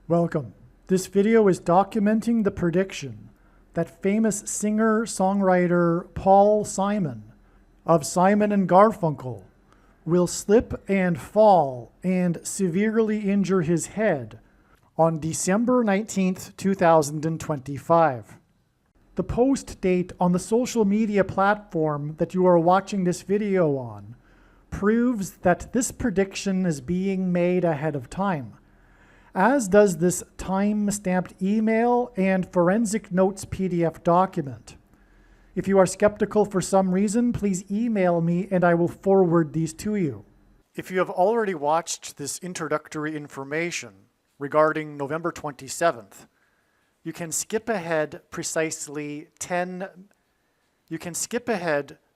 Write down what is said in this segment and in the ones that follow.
Welcome. This video is documenting the prediction that famous singer-songwriter Paul Simon of Simon and Garfunkel will slip and fall and severely injure his head on December 19th, 2025. The post date on the social media platform that you are watching this video on proves that this prediction is being made ahead of time, as does this time-stamped email and forensic notes PDF document. If you are skeptical for some reason, please email me and I will forward these to you. If you have already watched this introductory information regarding November 27th, you can skip ahead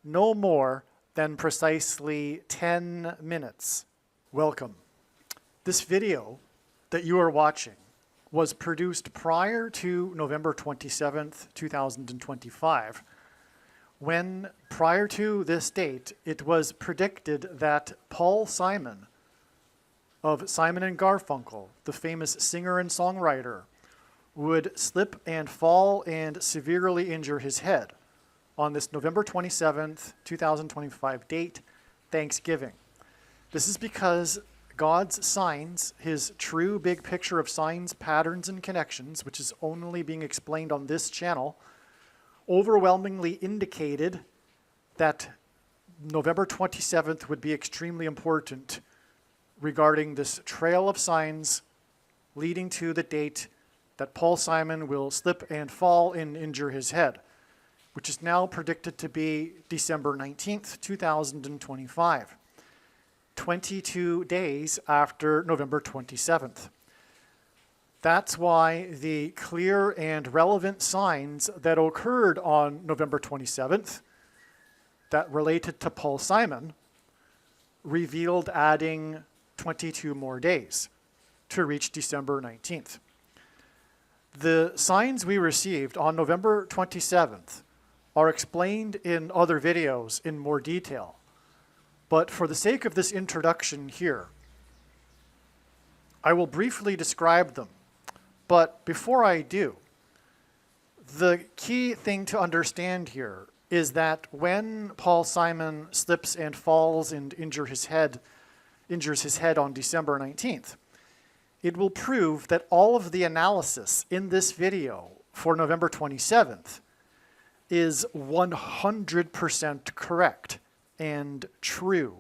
no more than precisely 10 minutes. Welcome. This video that you are watching was produced prior to November 27th, 2025, when prior to this date, it was predicted that Paul Simon of Simon and Garfunkel, the famous singer and songwriter, would slip and fall and severely injure his head on this November 27th, 2025 date, Thanksgiving. This is because God's signs, his true big picture of signs, patterns, and connections, which is only being explained on this channel, overwhelmingly indicated that November 27th would be extremely important regarding this trail of signs leading to the date that Paul Simon will slip and fall and injure his head, which is now predicted to be December 19th, 2025, 22 days after November 27th. That's why the clear and relevant signs that occurred on November 27th that related to Paul Simon revealed adding 22 more days to reach December 19th. The signs we received on November 27th are explained in other videos in more detail. But for the sake of this introduction here, I will briefly describe them. But before I do, the key thing to understand here is that when Paul Simon slips and falls and injures his head on December 19th, it will prove that all of the analysis in this video for November 27th is 100% correct and true.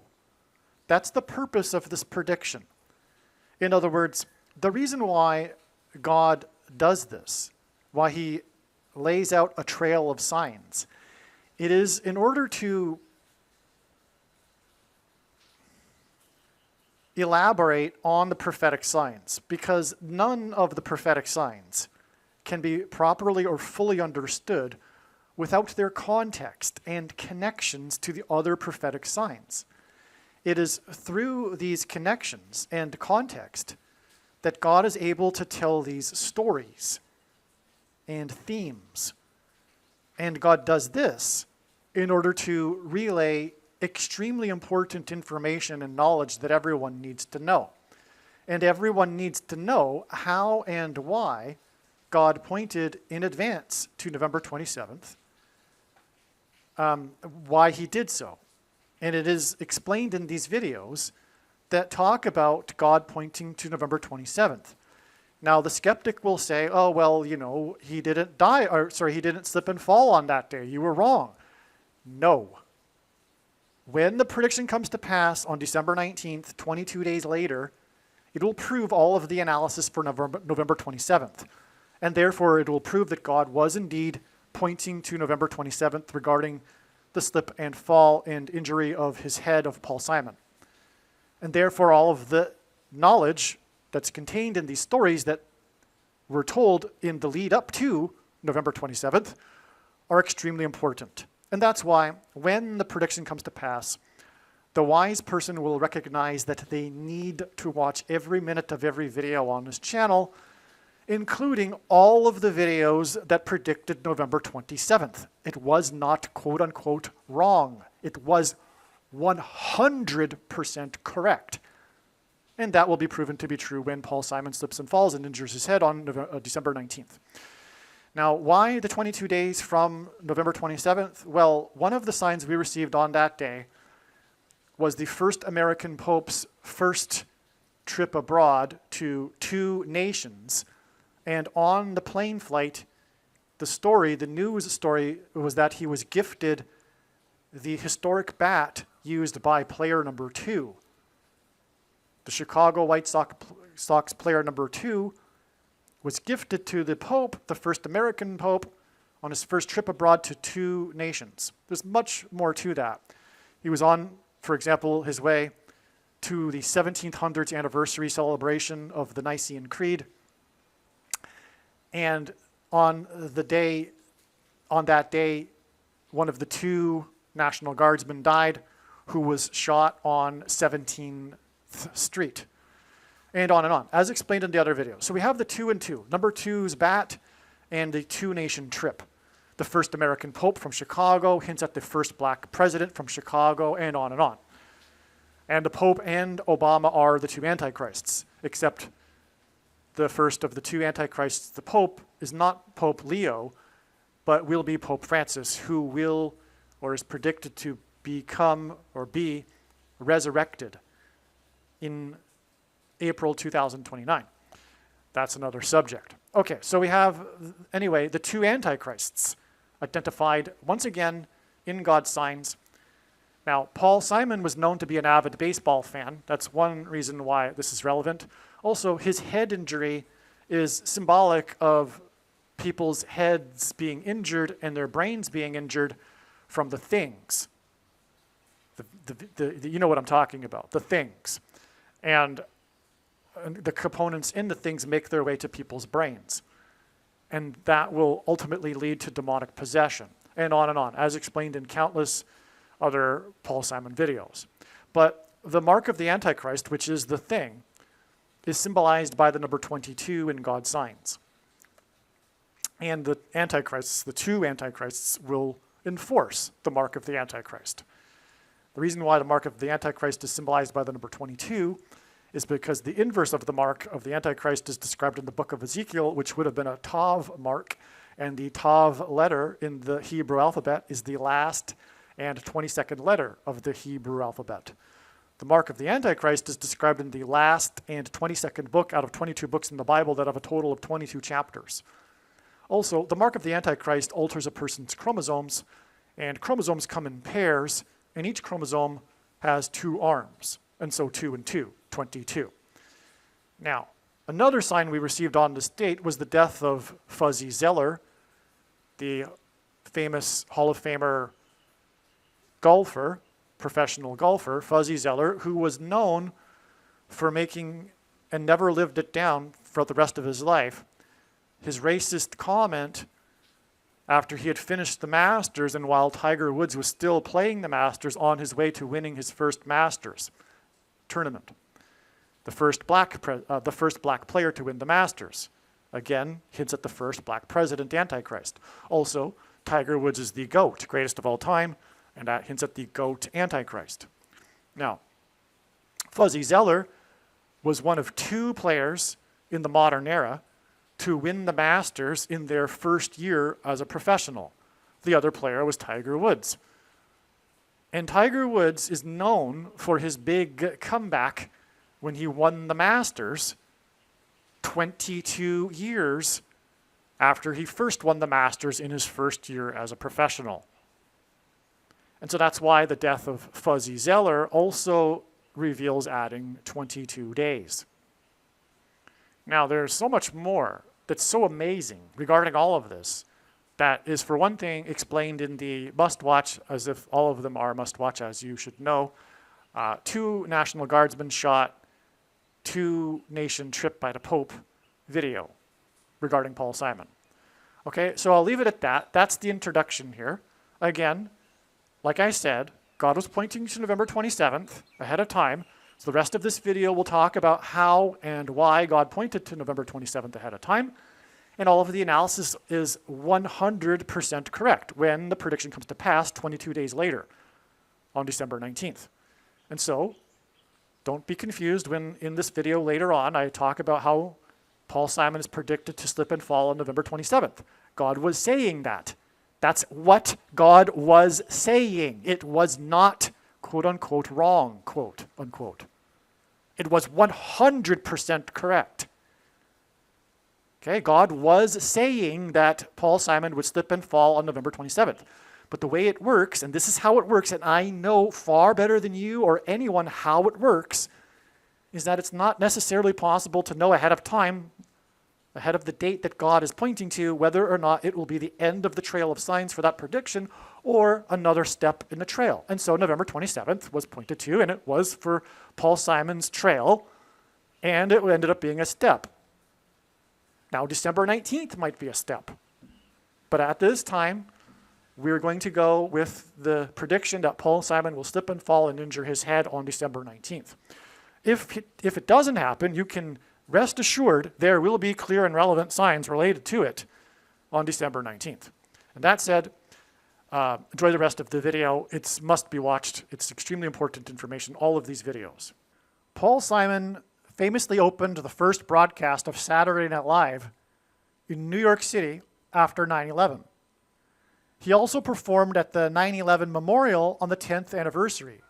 That's the purpose of this prediction. In other words, the reason why God does this, why he lays out a trail of signs, it is in order to elaborate on the prophetic signs, because none of the prophetic signs can be properly or fully understood without their context and connections to the other prophetic signs. It is through these connections and context that God is able to tell these stories and themes. And God does this in order to relay extremely important information and knowledge that everyone needs to know. And everyone needs to know how and why God pointed in advance to November 27th, why he did so. And it is explained in these videos that talk about God pointing to November 27th. Now, the skeptic will say, oh, well, you know, he didn't slip and fall on that day. You were wrong. No. When the prediction comes to pass on December 19th, 22 days later, it will prove all of the analysis for November 27th. And therefore, it will prove that God was indeed pointing to November 27th regarding the slip and fall and injury of his head of Paul Simon. And therefore, all of the knowledge that's contained in these stories that were told in the lead up to November 27th are extremely important. And that's why when the prediction comes to pass, the wise person will recognize that they need to watch every minute of every video on this channel, including all of the videos that predicted November 27th. It was not quote unquote wrong. It was 100% correct. And that will be proven to be true when Paul Simon slips and falls and injures his head on December 19th. Now, why the 22 days from November 27th? Well, one of the signs we received on that day was the first American Pope's first trip abroad to 2 nations. And on the plane flight, the news story was that he was gifted the historic bat used by player number 2. The Chicago White Sox player number 2 was gifted to the Pope, the first American Pope, on his first trip abroad to 2 nations. There's much more to that. He was on, for example, his way to the 1700s anniversary celebration of the Nicene Creed. And on that day, one of the 2 National Guardsmen died, who was shot on 17th Street. And on, as explained in the other video. So we have the 2 and 2, number 2's bat and the 2-nation trip. The first American Pope from Chicago hints at the first black president from Chicago, and on and on. And the Pope and Obama are the 2 antichrists, except the first of the 2 antichrists, the Pope, is not Pope Leo, but will be Pope Francis, who will, or is predicted to become or be resurrected in April 2029. That's another subject. Okay, so we have, anyway, the 2 antichrists identified once again in God's signs. Now, Paul Simon was known to be an avid baseball fan. That's one reason why this is relevant. Also, his head injury is symbolic of people's heads being injured and their brains being injured from the things. You know what I'm talking about, the things. And the components in the things make their way to people's brains. And that will ultimately lead to demonic possession, and on, as explained in countless other Paul Simon videos. But the mark of the Antichrist, which is the thing, is symbolized by the number 22 in God's signs. And the Antichrists, the 2 Antichrists, will enforce the mark of the Antichrist. The reason why the mark of the Antichrist is symbolized by the number 22 is because the inverse of the mark of the Antichrist is described in the book of Ezekiel, which would have been a Tav mark, and the Tav letter in the Hebrew alphabet is the last and 22nd letter of the Hebrew alphabet. The mark of the Antichrist is described in the last and 22nd book out of 22 books in the Bible that have a total of 22 chapters. Also, the mark of the Antichrist alters a person's chromosomes, and chromosomes come in pairs, and each chromosome has 2 arms, and so 2 and 2, 22. Now, another sign we received on this date was the death of Fuzzy Zoeller, the famous Hall of Famer golfer, professional golfer, Fuzzy Zoeller, who was known for making, and never lived it down for the rest of his life, his racist comment after he had finished the Masters and while Tiger Woods was still playing the Masters on his way to winning his first Masters tournament. The first black player to win the Masters. Again, hints at the first black president, Antichrist. Also, Tiger Woods is the GOAT, greatest of all time, and that hints at the GOAT Antichrist. Now, Fuzzy Zoeller was one of 2 players in the modern era to win the Masters in their first year as a professional. The other player was Tiger Woods. And Tiger Woods is known for his big comeback when he won the Masters 22 years after he first won the Masters in his first year as a professional. And so that's why the death of Fuzzy Zoeller also reveals adding 22 days. Now, there's so much more that's so amazing regarding all of this that is, for one thing, explained in the must-watch, as if all of them are must-watch, as you should know. 2 National Guardsmen shot, 2-nation trip by the Pope video regarding Paul Simon. Okay, so I'll leave it at that. That's the introduction here. Again, like I said, God was pointing to November 27th ahead of time. So the rest of this video will talk about how and why God pointed to November 27th ahead of time. And all of the analysis is 100% correct when the prediction comes to pass 22 days later on December 19th. And so Don't be confused when in this video later on I talk about how Paul Simon is predicted to slip and fall on November 27th. God was saying that. That's what God was saying. It was not, quote unquote, wrong, quote unquote. It was 100% correct. Okay, God was saying that Paul Simon would slip and fall on November 27th. But the way it works, and this is how it works, and I know far better than you or anyone how it works, is that it's not necessarily possible to know ahead of time, ahead of the date that God is pointing to, whether or not it will be the end of the trail of signs for that prediction or another step in the trail. And so November 27th was pointed to, and it was for Paul Simon's trail, and it ended up being a step. Now December 19th might be a step. But at this time, we're going to go with the prediction that Paul Simon will slip and fall and injure his head on December 19th. If it doesn't happen, you can rest assured there will be clear and relevant signs related to it on December 19th. And that said, enjoy the rest of the video. It must be watched. It's extremely important information, all of these videos. Paul Simon famously opened the first broadcast of Saturday Night Live in New York City after 9/11. He also performed at the 9/11 Memorial on the 10th anniversary.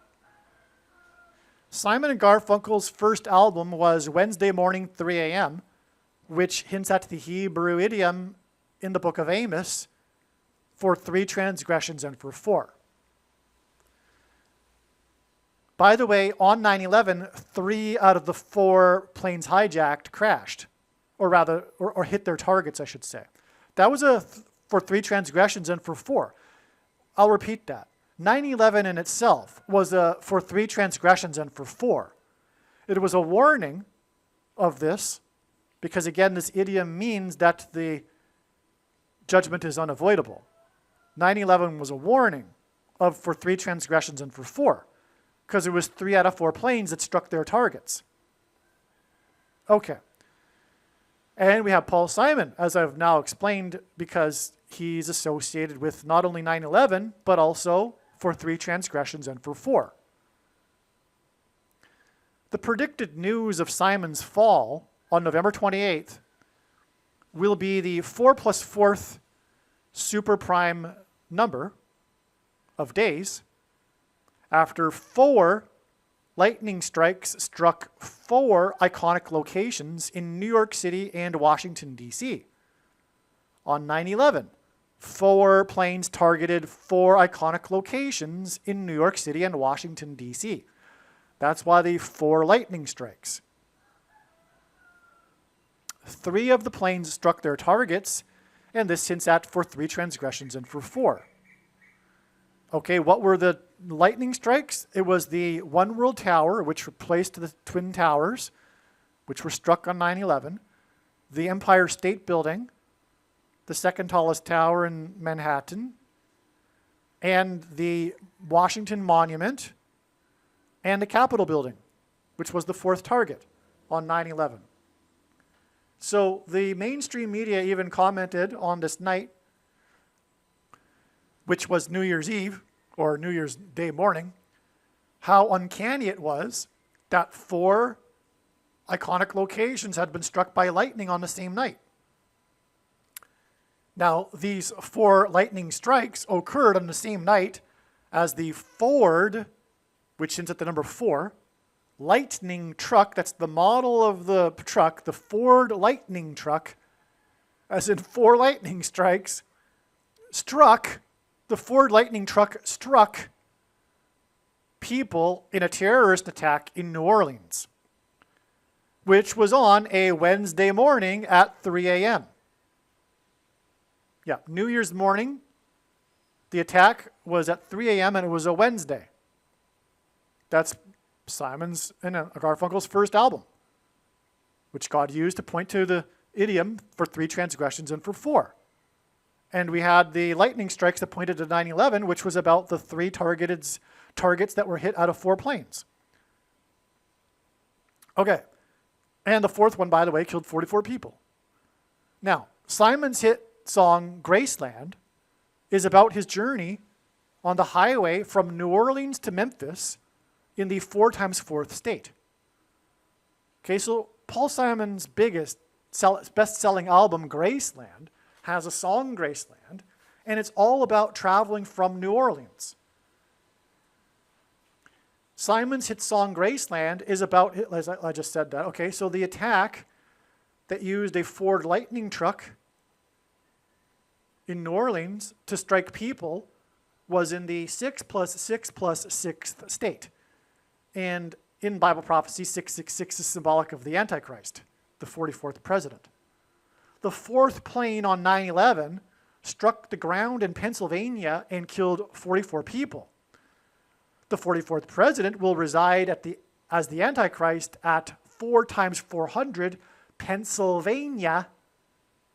Simon and Garfunkel's first album was Wednesday Morning 3 a.m., which hints at the Hebrew idiom in the book of Amos, for 3 transgressions and for 4. By the way, on 9/11, 3 out of the 4 planes hijacked crashed, or rather, or hit their targets, I should say. That was for 3 transgressions and for 4. I'll repeat that. 9/11 in itself was for 3 transgressions and for 4. It was a warning of this, because again, this idiom means that the judgment is unavoidable. 9/11 was a warning for 3 transgressions and for 4, because it was 3 out of 4 planes that struck their targets. Okay. And we have Paul Simon, as I've now explained, because he's associated with not only 9/11, but also for 3 transgressions and for 4. The predicted news of Simon's fall on November 28th will be the 4 plus 4th super prime number of days after 4 lightning strikes struck 4 iconic locations in New York City and Washington, D.C. On 9/11, 4 planes targeted 4 iconic locations in New York City and Washington, D.C. That's why the 4 lightning strikes. 3 of the planes struck their targets, and this hints at for 3 transgressions and for 4. Okay, what were the lightning strikes? It was the One World Tower, which replaced the Twin Towers, which were struck on 9/11, the Empire State Building, the second tallest tower in Manhattan, and the Washington Monument, and the Capitol Building, which was the 4th target on 9/11. So the mainstream media even commented on this night, which was New Year's Eve, or New Year's Day morning, how uncanny it was that 4 iconic locations had been struck by lightning on the same night. Now, these 4 lightning strikes occurred on the same night as the Ford, which hints at the number 4, Lightning truck, that's the model of the truck, the Ford Lightning truck, as in 4 lightning strikes, the Ford Lightning truck struck people in a terrorist attack in New Orleans, which was on a Wednesday morning at 3 a.m. Yeah, New Year's morning, the attack was at 3 a.m. and it was a Wednesday. That's Simon's and Garfunkel's first album, which God used to point to the idiom for 3 transgressions and for 4. And we had the lightning strikes that pointed to 9/11, which was about the 3 targets that were hit out of 4 planes. Okay. And the 4th one, by the way, killed 44 people. Now, Simon's hit song, Graceland, is about his journey on the highway from New Orleans to Memphis in the 4 times 4th state. Okay, so Paul Simon's best-selling album, Graceland, has a song, Graceland, and it's all about traveling from New Orleans. Simon's hit song, Graceland, is about, as I just said that, okay, so the attack that used a Ford Lightning truck in New Orleans to strike people was in the 6+6+6th state. And in Bible prophecy, 666 is symbolic of the Antichrist, the 44th president. The fourth plane on 9/11 struck the ground in Pennsylvania and killed 44 people. The 44th president will reside as the Antichrist at 4x400 Pennsylvania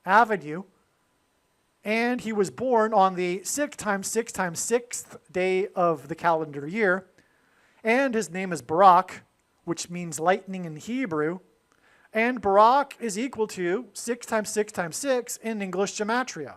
Avenue, and he was born on the 6x6x6th day of the calendar year, and his name is Barak, which means lightning in Hebrew, and Barak is equal to 6x6x6 in English gematria.